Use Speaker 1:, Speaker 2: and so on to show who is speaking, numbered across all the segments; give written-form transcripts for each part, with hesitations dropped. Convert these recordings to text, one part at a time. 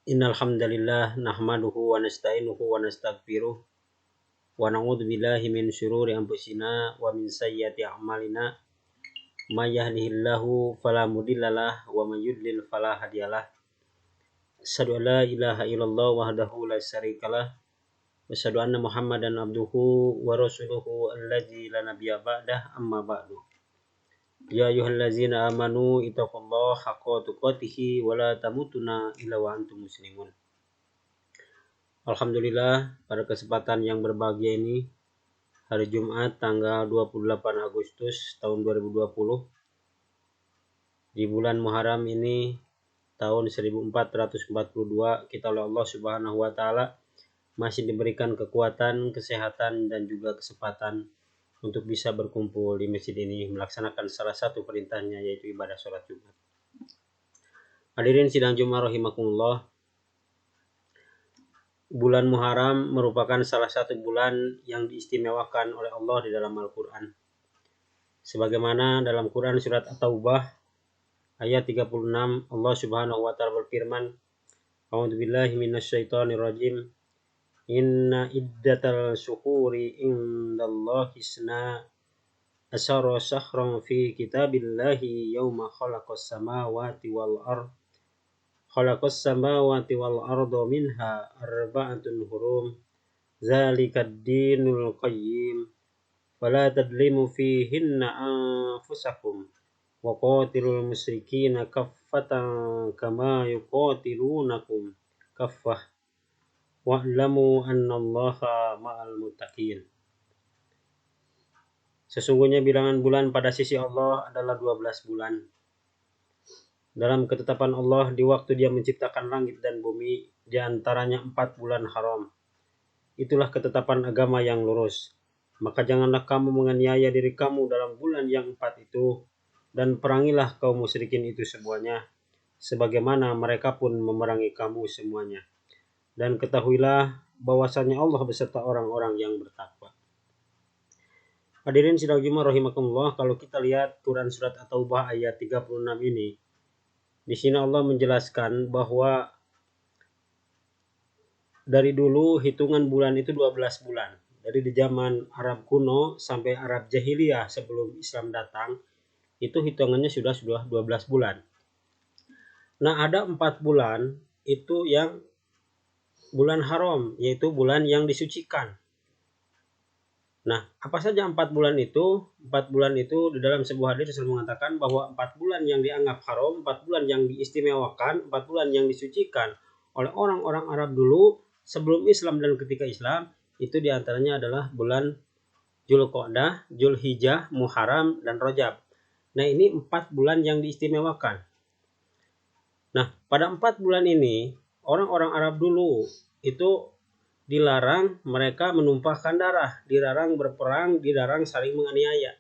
Speaker 1: Innal hamdalillah nahmaduhu wa nasta'inuhu wa nastaghfiruh wa na'udzu billahi min syururi anfusina wa min sayyiati a'malina. May yahdihillahu fala mudhillalah wa may yudlil fala hadiyalah. Asyhadu an la ilaha illallah wahdahu la syarikalah wa asyhadu anna Muhammadan abduhu wa rasuluhu allazi la nabiyya ba'dah, amma ba'du. Ya ayyuhallazina amanu ittaqullaha haqqa tuqatih wa la tamutunna illa wa antum muslimun. Alhamdulillah, pada kesempatan yang berbahagia ini, hari Jumat tanggal 28 Agustus tahun 2020, di bulan Muharram ini tahun 1442, kita oleh Allah Subhanahu wa taala masih diberikan kekuatan, kesehatan dan juga kesempatan untuk bisa berkumpul di masjid ini melaksanakan salah satu perintahnya, yaitu ibadah sholat Jumat. Hadirin sidang Jumat rahimakumullah. Bulan Muharram merupakan salah satu bulan yang diistimewakan oleh Allah di dalam Al-Quran. Sebagaimana dalam Quran surat At-Taubah ayat 36, Allah Subhanahu wa taala berfirman, A'udzubillahi minasyaitonirrajim. Inna iddatal syuhuri indallahi isna asyara syahran fi kitabillahi yauma khalaqas samawati wal ardh. Khalaqas samawati wal arda minha arba'atun hurum. Zalikad dinul qayyim. Fala tadlimu fihinna anfusakum. Wa qatilul musyrikina kaffatan kama yuqatilunakum kaffah. Wa'lamu annallaha ma'al muttaqin. Sesungguhnya bilangan bulan pada sisi Allah adalah 12 bulan. Dalam ketetapan Allah, di waktu Dia menciptakan langit dan bumi, di antaranya 4 bulan haram. Itulah ketetapan agama yang lurus. Maka janganlah kamu menganiaya diri kamu dalam bulan yang 4 itu, dan perangilah kaum musyrikin itu semuanya, sebagaimana mereka pun memerangi kamu semuanya. Dan ketahuilah bahwasanya Allah beserta orang-orang yang bertakwa. Hadirin sidang Jumat rahimakumullah, kalau kita lihat Quran surat At-Taubah ayat 36 ini, di sini Allah menjelaskan bahwa dari dulu hitungan bulan itu 12 bulan. Dari di zaman Arab kuno sampai Arab jahiliyah sebelum Islam datang, itu hitungannya sudah 12 bulan. Nah, ada 4 bulan itu yang bulan haram, yaitu bulan yang disucikan. Nah, apa saja 4 bulan itu? 4 bulan itu di dalam sebuah hadis Rasul mengatakan bahwa 4 bulan yang dianggap haram, 4 bulan yang diistimewakan, 4 bulan yang disucikan oleh orang-orang Arab dulu sebelum Islam dan ketika Islam, itu diantaranya adalah bulan Dzulqa'dah, Dzulhijjah, Muharram, dan Rajab. Nah, ini 4 bulan yang diistimewakan. Nah, pada 4 bulan ini, orang-orang Arab dulu itu dilarang mereka menumpahkan darah, dilarang berperang, dilarang saling menganiaya.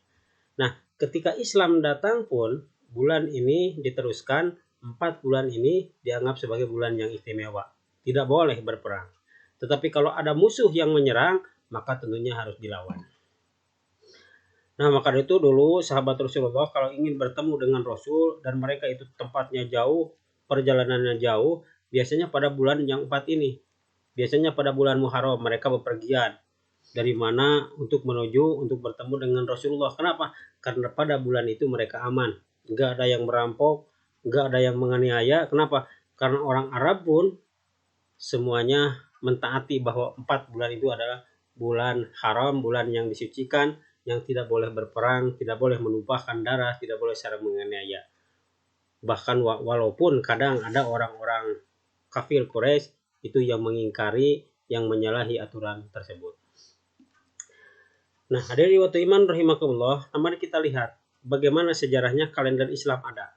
Speaker 1: Nah, ketika Islam datang pun, bulan ini diteruskan, 4 bulan ini dianggap sebagai bulan yang istimewa. Tidak boleh berperang. Tetapi kalau ada musuh yang menyerang, maka tentunya harus dilawan. Nah, maka itu dulu sahabat Rasulullah kalau ingin bertemu dengan Rasul dan mereka itu tempatnya jauh, perjalanannya jauh, biasanya pada bulan yang 4 ini. Biasanya pada bulan Muharram mereka bepergian dari mana untuk bertemu dengan Rasulullah. Kenapa? Karena pada bulan itu mereka aman. Enggak ada yang merampok, enggak ada yang menganiaya. Kenapa? Karena orang Arab pun semuanya mentaati bahwa 4 bulan itu adalah bulan haram, bulan yang disucikan, yang tidak boleh berperang, tidak boleh menumpahkan darah, tidak boleh saling menganiaya. Bahkan walaupun kadang ada orang-orang kafir Quraisy itu yang mengingkari, yang menyalahi aturan tersebut. Nah, hadirin waktu iman rahimakumullah, mari kita lihat bagaimana sejarahnya kalender Islam ada.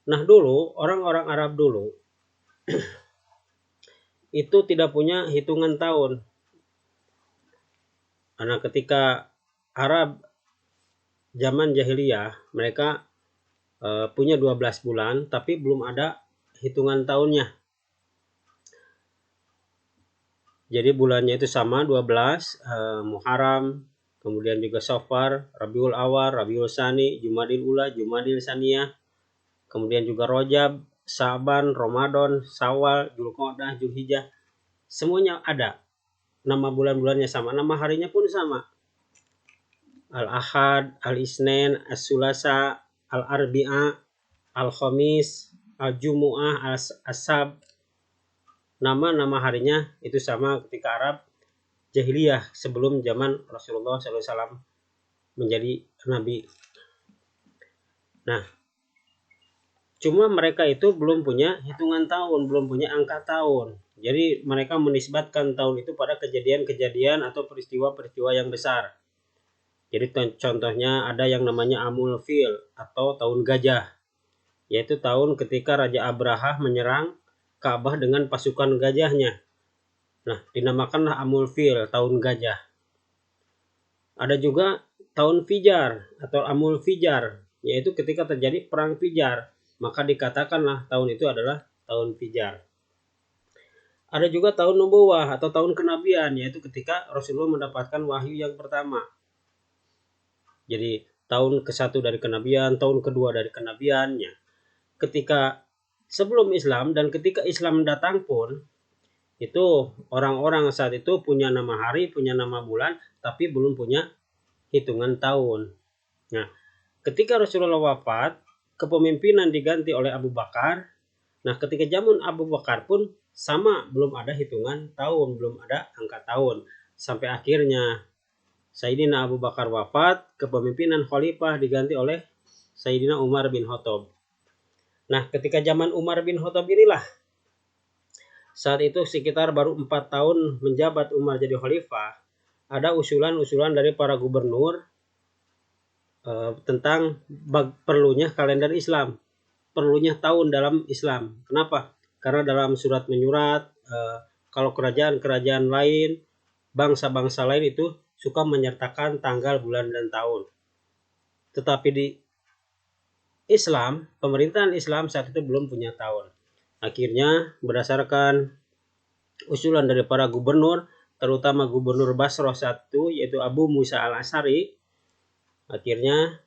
Speaker 1: Nah, dulu orang-orang Arab dulu itu tidak punya hitungan tahun. Karena ketika Arab zaman jahiliyah, mereka punya 12 bulan, tapi belum ada hitungan tahunnya. Jadi bulannya itu sama 12, Muharram, kemudian juga Safar, Rabiul Awal, Rabiul Tsani, Jumadil Ula, Jumadil Tsaniyah, kemudian juga Rajab, Sa'ban, Ramadan, Syawal, Dzulqa'dah, Dzulhijjah, semuanya ada. Nama bulan-bulannya sama, nama harinya pun sama. Al-Ahad, Al-Isnin, As-Sulasa, Al-Arbi'a, Al-Khamis, Al-Jumu'ah, As-Sab. Nama-nama harinya itu sama ketika Arab Jahiliyah sebelum zaman Rasulullah SAW menjadi Nabi. Nah, cuma mereka itu belum punya hitungan tahun, belum punya angka tahun. Jadi mereka menisbatkan tahun itu pada kejadian-kejadian atau peristiwa-peristiwa yang besar. Jadi contohnya ada yang namanya Amul Fil atau tahun gajah, yaitu tahun ketika Raja Abraha menyerang Ka'bah dengan pasukan gajahnya. Nah, dinamakanlah Amul Fil, tahun gajah. Ada juga tahun Fijar atau Amul Fijar, yaitu ketika terjadi perang Fijar, maka dikatakanlah tahun itu adalah tahun Fijar. Ada juga tahun Nubuwah atau tahun kenabian, yaitu ketika Rasulullah mendapatkan wahyu yang pertama. Jadi tahun ke-1 dari kenabian, tahun kedua dari kenabiannya. Ketika sebelum Islam dan ketika Islam datang pun, itu orang-orang saat itu punya nama hari, punya nama bulan, tapi belum punya hitungan tahun. Nah, ketika Rasulullah wafat, kepemimpinan diganti oleh Abu Bakar. Nah, ketika zaman Abu Bakar pun sama, belum ada hitungan tahun, belum ada angka tahun. Sampai akhirnya Sayyidina Abu Bakar wafat, kepemimpinan khalifah diganti oleh Sayyidina Umar bin Khattab. Nah, ketika zaman Umar bin Khattab inilah, saat itu sekitar baru 4 tahun menjabat Umar jadi khalifah, ada usulan-usulan dari para gubernur tentang perlunya kalender Islam, perlunya tahun dalam Islam. Kenapa? Karena dalam surat menyurat, kalau kerajaan-kerajaan lain, bangsa-bangsa lain itu suka menyertakan tanggal, bulan, dan tahun. Tetapi di Islam, pemerintahan Islam saat itu belum punya tahun. Akhirnya berdasarkan usulan dari para gubernur, terutama gubernur Basrah saat itu, yaitu Abu Musa al-Asy'ari, akhirnya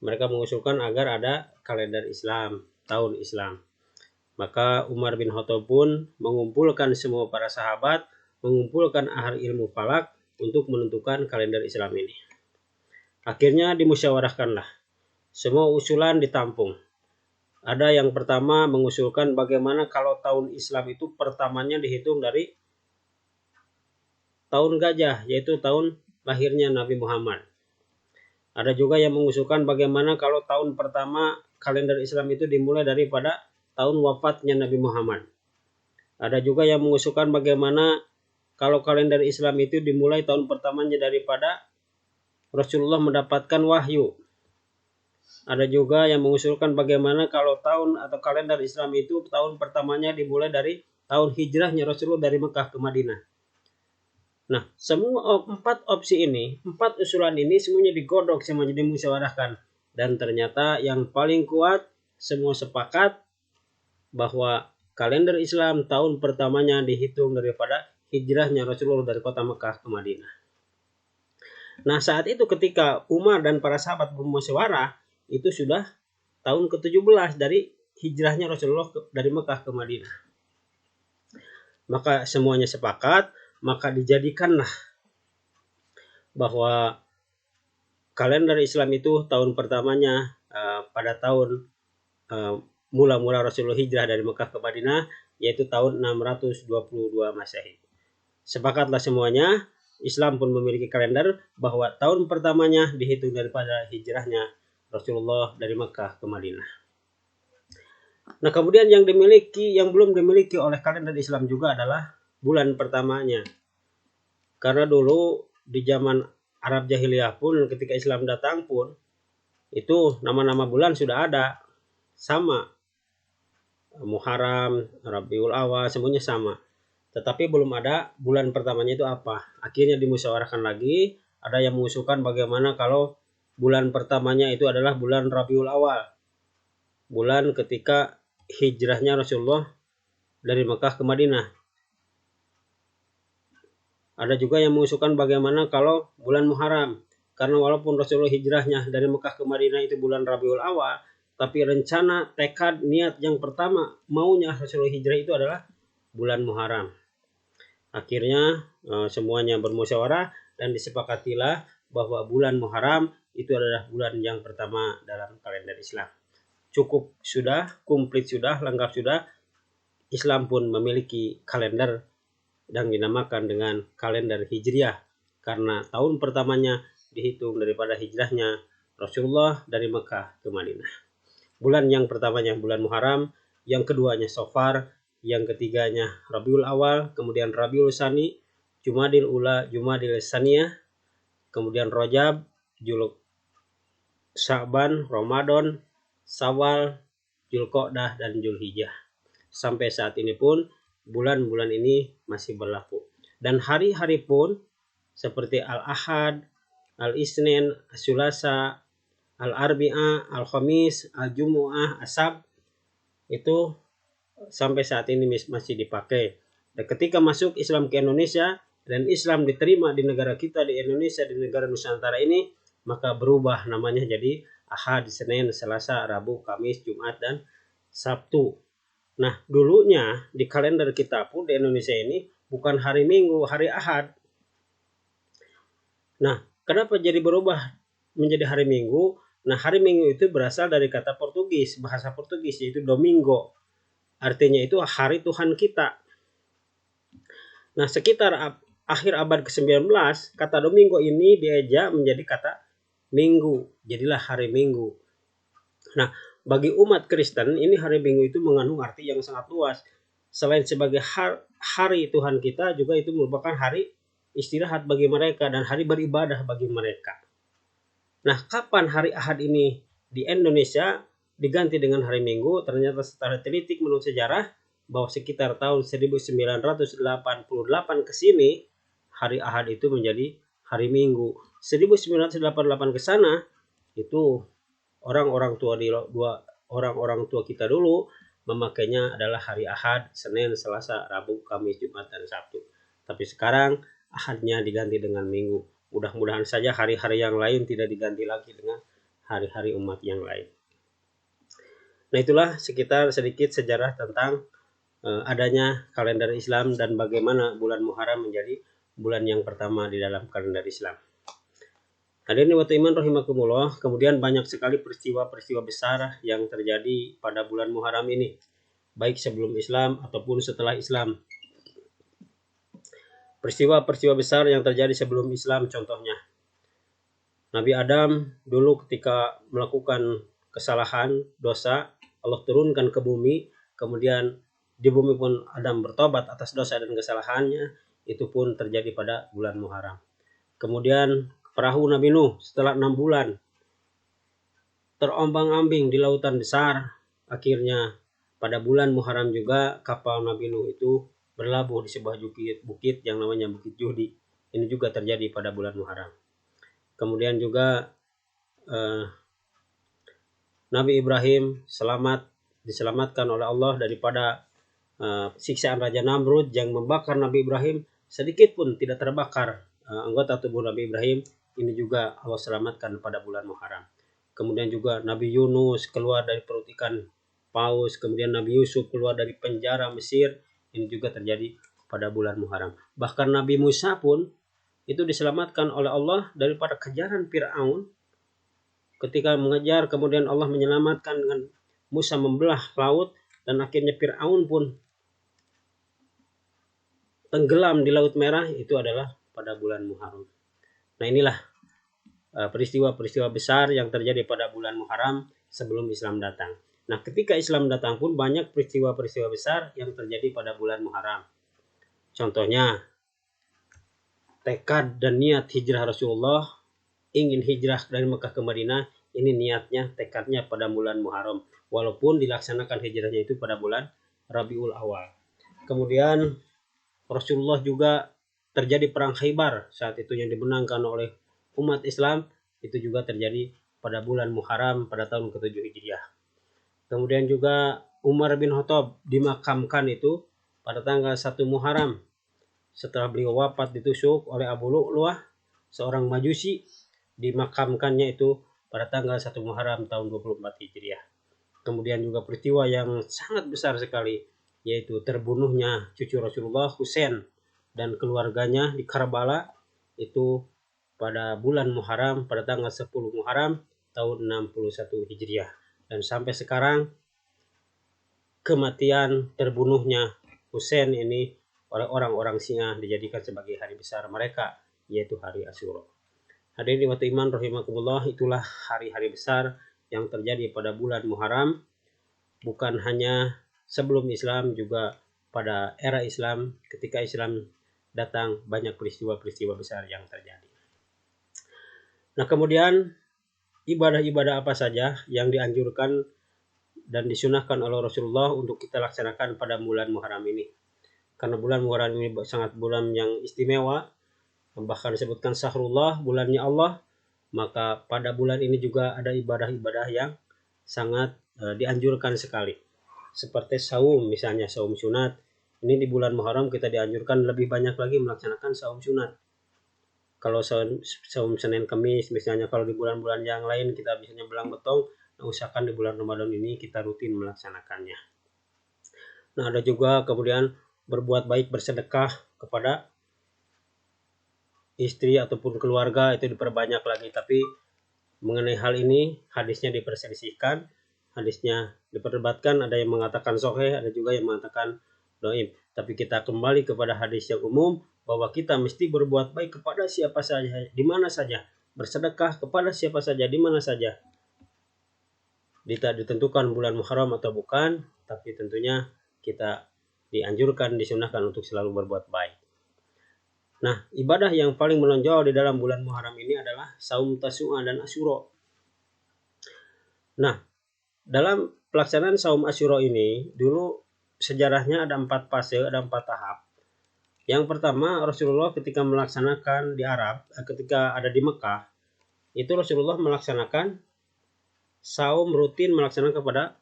Speaker 1: mereka mengusulkan agar ada kalender Islam, tahun Islam. Maka Umar bin Khattab pun mengumpulkan semua para sahabat, mengumpulkan ahli ilmu falak untuk menentukan kalender Islam ini. Akhirnya dimusyawarahkanlah. Semua usulan ditampung. Ada yang pertama mengusulkan bagaimana kalau tahun Islam itu pertamanya dihitung dari tahun gajah, yaitu tahun lahirnya Nabi Muhammad. Ada juga yang mengusulkan bagaimana kalau tahun pertama kalender Islam itu dimulai daripada tahun wafatnya Nabi Muhammad. Ada juga yang mengusulkan bagaimana kalau kalender Islam itu dimulai tahun pertamanya daripada Rasulullah mendapatkan wahyu. Ada juga yang mengusulkan bagaimana kalau tahun atau kalender Islam itu tahun pertamanya dimulai dari tahun hijrahnya Rasulullah dari Mekah ke Madinah. Nah, semua 4 opsi ini, 4 usulan ini semuanya digodok, semuanya dimusyawarahkan. Dan ternyata yang paling kuat, semua sepakat bahwa kalender Islam tahun pertamanya dihitung daripada hijrahnya Rasulullah dari kota Mekah ke Madinah. Nah, saat itu ketika Umar dan para sahabat bermusyawarah, itu sudah tahun ke-17 dari hijrahnya Rasulullah dari Mekah ke Madinah. Maka semuanya sepakat, maka dijadikanlah bahwa kalender Islam itu tahun pertamanya pada tahun mula-mula Rasulullah hijrah dari Mekah ke Madinah, yaitu tahun 622 Masehi. Sepakatlah semuanya, Islam pun memiliki kalender bahwa tahun pertamanya dihitung daripada hijrahnya Rasulullah dari Mekah ke Madinah. Nah, kemudian yang belum dimiliki oleh kalender Islam juga adalah bulan pertamanya. Karena dulu di zaman Arab Jahiliyah pun ketika Islam datang pun itu nama-nama bulan sudah ada sama. Muharram, Rabiul Awal, semuanya sama. Tetapi belum ada bulan pertamanya itu apa. Akhirnya dimusyawarahkan lagi, ada yang mengusulkan bagaimana kalau bulan pertamanya itu adalah bulan Rabiul Awal. Bulan ketika hijrahnya Rasulullah dari Mekah ke Madinah. Ada juga yang mengusulkan bagaimana kalau bulan Muharram. Karena walaupun Rasulullah hijrahnya dari Mekah ke Madinah itu bulan Rabiul Awal, tapi rencana, tekad, niat yang pertama maunya Rasulullah hijrah itu adalah bulan Muharram. Akhirnya semuanya bermusyawarah dan disepakatilah bahwa bulan Muharram itu adalah bulan yang pertama dalam kalender Islam. Cukup sudah, komplit sudah, lengkap sudah. Islam pun memiliki kalender yang dinamakan dengan kalender Hijriah karena tahun pertamanya dihitung daripada hijrahnya Rasulullah dari Mekah ke Madinah. Bulan yang pertamanya bulan Muharram, yang keduanya Safar, yang ketiganya Rabiul Awal, kemudian Rabiul Tsani, Jumadil Ula, Jumadil Tsaniyah, kemudian Rajab, Juluk, Sya'ban, Ramadan, Syawal, Zulqa'dah, dan Zulhijjah. Sampai saat ini pun bulan-bulan ini masih berlaku. Dan hari-hari pun seperti Al-Ahad, Al-Isnin, As-Sulasa, Al-Arbi'a, Al-Khamis, Al-Jumu'ah, As-Sabt itu sampai saat ini masih dipakai. Dan ketika masuk Islam ke Indonesia dan Islam diterima di negara kita di Indonesia, di negara Nusantara ini, maka berubah namanya jadi Ahad, Senin, Selasa, Rabu, Kamis, Jumat, dan Sabtu. Nah, dulunya di kalender kita pun di Indonesia ini bukan hari Minggu, hari Ahad. Nah, kenapa jadi berubah menjadi hari Minggu? Nah, hari Minggu itu berasal dari kata Portugis, bahasa Portugis, yaitu Domingo. Artinya itu hari Tuhan kita. Nah, sekitar akhir abad ke-19, kata Domingo ini diejak menjadi kata Minggu. Jadilah hari Minggu. Nah, bagi umat Kristen, ini hari Minggu itu mengandung arti yang sangat luas. Selain sebagai hari Tuhan kita, juga itu merupakan hari istirahat bagi mereka dan hari beribadah bagi mereka. Nah, kapan hari Ahad ini di Indonesia diganti dengan hari Minggu? Ternyata setelah diteliti menurut sejarah bahwa sekitar tahun 1988 ke sini hari Ahad itu menjadi hari Minggu. 1988 ke sana itu orang-orang tua kita dulu memakainya adalah hari Ahad, Senin, Selasa, Rabu, Kamis, Jumat, dan Sabtu. Tapi sekarang Ahadnya diganti dengan Minggu. Mudah-mudahan saja hari-hari yang lain tidak diganti lagi dengan hari-hari umat yang lain. Nah, itulah sekitar sedikit sejarah tentang adanya kalender Islam dan bagaimana bulan Muharram menjadi bulan yang pertama di dalam kalender Islam. Hadirin wa iman rahimakumullah, kemudian banyak sekali peristiwa-peristiwa besar yang terjadi pada bulan Muharram ini, baik sebelum Islam ataupun setelah Islam. Peristiwa-peristiwa besar yang terjadi sebelum Islam contohnya. Nabi Adam dulu ketika melakukan kesalahan, dosa, Allah turunkan ke bumi, kemudian di bumi pun Adam bertobat atas dosa dan kesalahannya, itu pun terjadi pada bulan Muharram. Kemudian perahu Nabi Nuh setelah 6 bulan terombang-ambing di lautan besar, akhirnya pada bulan Muharram juga kapal Nabi Nuh itu berlabuh di sebuah bukit yang namanya Bukit Juhdi. Ini juga terjadi pada bulan Muharram. Kemudian juga Nabi Ibrahim diselamatkan oleh Allah daripada siksaan Raja Namrud yang membakar Nabi Ibrahim, sedikit pun tidak terbakar anggota tubuh Nabi Ibrahim. Ini juga Allah selamatkan pada bulan Muharram. Kemudian juga Nabi Yunus keluar dari perut ikan paus, kemudian Nabi Yusuf keluar dari penjara Mesir, ini juga terjadi pada bulan Muharram. Bahkan Nabi Musa pun itu diselamatkan oleh Allah daripada kejaran Fir'aun. Ketika mengejar, kemudian Allah menyelamatkan dengan Musa membelah laut, dan akhirnya Fir'aun pun tenggelam di Laut Merah, itu adalah pada bulan Muharram. Nah, inilah peristiwa-peristiwa besar yang terjadi pada bulan Muharram sebelum Islam datang. Nah, ketika Islam datang pun banyak peristiwa-peristiwa besar yang terjadi pada bulan Muharram. Contohnya, tekad dan niat hijrah Rasulullah, ingin hijrah dari Mekah ke Madinah, ini niatnya, tekadnya pada bulan Muharram. Walaupun dilaksanakan hijrahnya itu pada bulan Rabiul Awal. Kemudian Rasulullah juga terjadi perang Khaybar saat itu yang dimenangkan oleh umat Islam, itu juga terjadi pada bulan Muharram pada tahun ke-7 Hijriah. Kemudian juga Umar bin Khattab dimakamkan itu pada tanggal 1 Muharram setelah beliau wafat ditusuk oleh Abu Lu'lu'ah, seorang Majusi, dimakamkannya itu pada tanggal 1 Muharram tahun 24 Hijriah. kemudian juga peristiwa yang sangat besar sekali, yaitu terbunuhnya cucu Rasulullah Husain dan keluarganya di Karbala, itu pada bulan Muharram, pada tanggal 10 Muharram tahun 61 Hijriah. Dan sampai sekarang kematian terbunuhnya Husain ini oleh orang-orang Syiah dijadikan sebagai hari besar mereka, yaitu hari Asyura. Hadirin waktu iman rahimakumullah, itulah hari-hari besar yang terjadi pada bulan Muharram, bukan hanya sebelum Islam, juga pada era Islam. Ketika Islam datang, banyak peristiwa-peristiwa besar yang terjadi. Nah, kemudian ibadah-ibadah apa saja yang dianjurkan dan disunahkan oleh Rasulullah untuk kita laksanakan pada bulan Muharram ini? Karena bulan Muharram ini sangat bulan yang istimewa, bahkan disebutkan Syahrullah, bulannya Allah, maka pada bulan ini juga ada ibadah-ibadah yang sangat dianjurkan sekali. Seperti saum, misalnya saum sunat. Ini di bulan Muharram kita dianjurkan lebih banyak lagi melaksanakan saum sunat. Kalau saum Senin Kamis misalnya, kalau di bulan-bulan yang lain kita biasanya belang betong, nah usahakan di bulan Ramadan ini kita rutin melaksanakannya. Nah, ada juga kemudian berbuat baik, bersedekah kepada istri ataupun keluarga, itu diperbanyak lagi. Tapi mengenai hal ini hadisnya diperselisihkan, hadisnya diperdebatkan, ada yang mengatakan sahih, ada juga yang mengatakan dhaif. Tapi kita kembali kepada hadis yang umum, bahwa kita mesti berbuat baik kepada siapa saja, di mana saja, bersedekah kepada siapa saja, di mana saja. Tidak ditentukan bulan Muharram atau bukan, tapi tentunya kita dianjurkan, disunahkan untuk selalu berbuat baik. Nah, ibadah yang paling menonjol di dalam bulan Muharram ini adalah saum Tasu'a dan Asyura. Nah, dalam pelaksanaan saum Asyura ini, dulu sejarahnya ada 4 fase, ada 4 tahap. Yang pertama, Rasulullah ketika melaksanakan di Arab, ketika ada di Mekah, itu Rasulullah melaksanakan saum rutin, melaksanakan kepada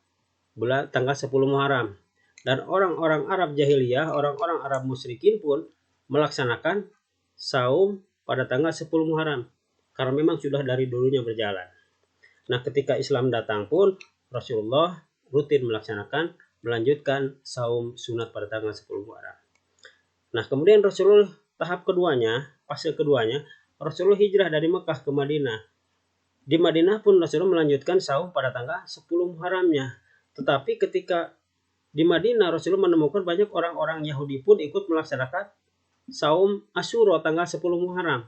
Speaker 1: bulan tanggal 10 Muharram. Dan orang-orang Arab jahiliyah, orang-orang Arab musyrikin pun melaksanakan saum pada tanggal 10 Muharram. Karena memang sudah dari dulunya berjalan. Nah, ketika Islam datang pun Rasulullah rutin melanjutkan saum sunat pada tanggal 10 Muharram. Nah, kemudian Rasulullah tahap keduanya, fase keduanya, Rasulullah hijrah dari Mekah ke Madinah. Di Madinah pun Rasulullah melanjutkan saum pada tanggal 10 Muharramnya. Tetapi ketika di Madinah Rasulullah menemukan banyak orang-orang Yahudi pun ikut melaksanakan saum Asyura tanggal 10 Muharram.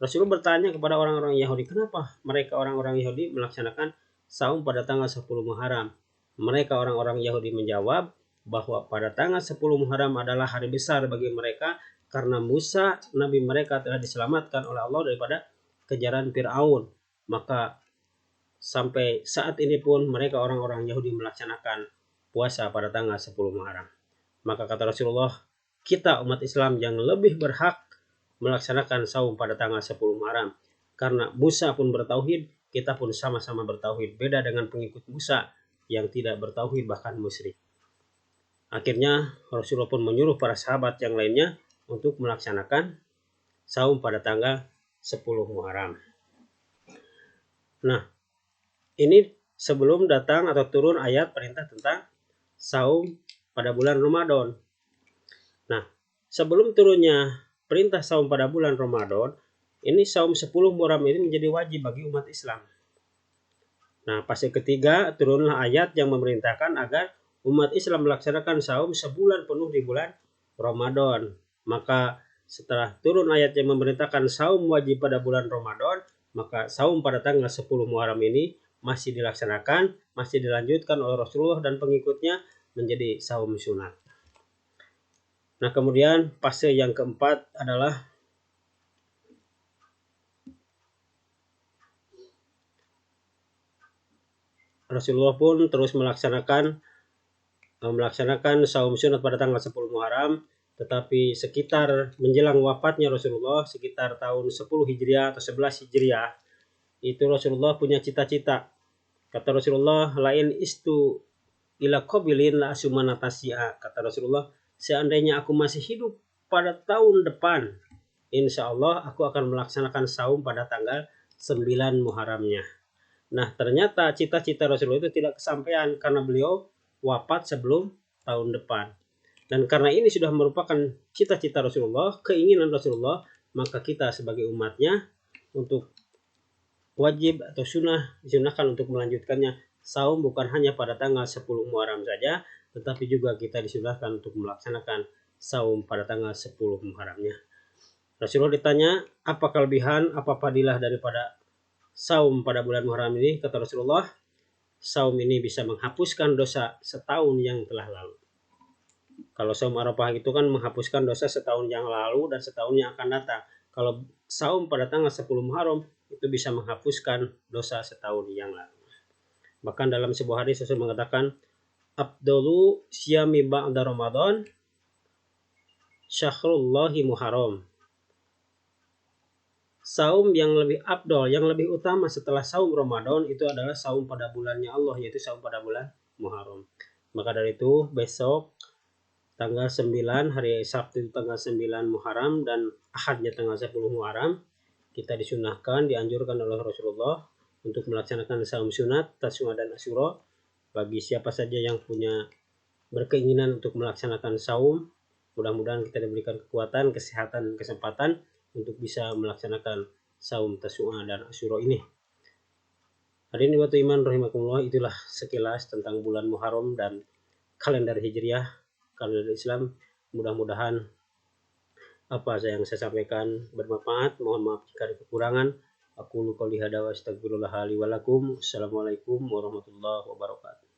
Speaker 1: Rasulullah bertanya kepada orang-orang Yahudi, kenapa mereka orang-orang Yahudi melaksanakan saum pada tanggal 10 Muharram? Mereka orang-orang Yahudi menjawab bahwa pada tanggal 10 Muharram adalah hari besar bagi mereka karena Musa, nabi mereka, telah diselamatkan oleh Allah daripada kejaran Fir'aun. Maka sampai saat ini pun mereka orang-orang Yahudi melaksanakan puasa pada tanggal 10 Muharram. Maka kata Rasulullah, kita umat Islam yang lebih berhak melaksanakan saum pada tanggal 10 Muharram. Karena Musa pun bertauhid, kita pun sama-sama bertauhid. Beda dengan pengikut Musa yang tidak bertauhid bahkan musyrik. Akhirnya Rasulullah pun menyuruh para sahabat yang lainnya untuk melaksanakan saum pada tanggal 10 Muharram. Nah, ini sebelum datang atau turun ayat perintah tentang saum pada bulan Ramadan. Nah, sebelum turunnya perintah saum pada bulan Ramadan, ini saum 10 Muharram ini menjadi wajib bagi umat Islam. Nah, fase ketiga turunlah ayat yang memerintahkan agar umat Islam melaksanakan saum sebulan penuh di bulan Ramadan. Maka setelah turun ayat yang memerintahkan saum wajib pada bulan Ramadan, maka saum pada tanggal 10 Muharram ini masih dilaksanakan, masih dilanjutkan oleh Rasulullah dan pengikutnya menjadi saum sunat. Nah, kemudian fase yang keempat adalah Rasulullah pun terus melaksanakan saum sunat pada tanggal 10 Muharram, tetapi sekitar menjelang wafatnya Rasulullah, sekitar tahun 10 Hijriah atau 11 Hijriah, itu Rasulullah punya cita-cita. Kata Rasulullah, lain istu ila qabilin la asumanatasi'a. Kata Rasulullah, seandainya aku masih hidup pada tahun depan, insya Allah aku akan melaksanakan saum pada tanggal 9 Muharramnya. Nah, ternyata cita-cita Rasulullah itu tidak kesampaian karena beliau wafat sebelum tahun depan. Dan karena ini sudah merupakan cita-cita Rasulullah, keinginan Rasulullah, maka kita sebagai umatnya untuk wajib atau disunahkan untuk melanjutkannya saum bukan hanya pada tanggal 10 Muharram saja, tetapi juga kita disunahkan untuk melaksanakan saum pada tanggal 10 Muharramnya. Rasulullah ditanya, apa kelebihan, apa fadilah daripada saum pada bulan Muharram ini? Kata Rasulullah, saum ini bisa menghapuskan dosa setahun yang telah lalu. Kalau saum Arafah itu kan menghapuskan dosa setahun yang lalu dan setahun yang akan datang. Kalau saum pada tanggal 10 Muharram itu bisa menghapuskan dosa setahun yang lalu. Bahkan dalam sebuah hadis Rasul mengatakan, Abdulu siyami ba'da Ramadan syahrullahi Muharram. Saum yang lebih abdol, yang lebih utama setelah saum Ramadan itu adalah saum pada bulannya Allah, yaitu saum pada bulan Muharram. Maka dari itu besok tanggal 9 hari Sabtu tanggal 9 Muharram dan Ahadnya tanggal 10 Muharram kita disunahkan, dianjurkan oleh Rasulullah untuk melaksanakan saum sunat, Tasyu'a dan Asyura. Bagi siapa saja yang punya berkeinginan untuk melaksanakan saum, mudah-mudahan kita diberikan kekuatan, kesehatan, dan kesempatan untuk bisa melaksanakan saum Tasyu'a dan Asyura ini. Hadirin wa iman rahimakumullah, itulah sekilas tentang bulan Muharram dan kalender Hijriah, kalender Islam. Mudah-mudahan apa yang saya sampaikan bermanfaat. Mohon maaf jika ada kekurangan. Aku qouli hadza wa astaghfirullah li wa lakum. Assalamualaikum warahmatullahi wabarakatuh.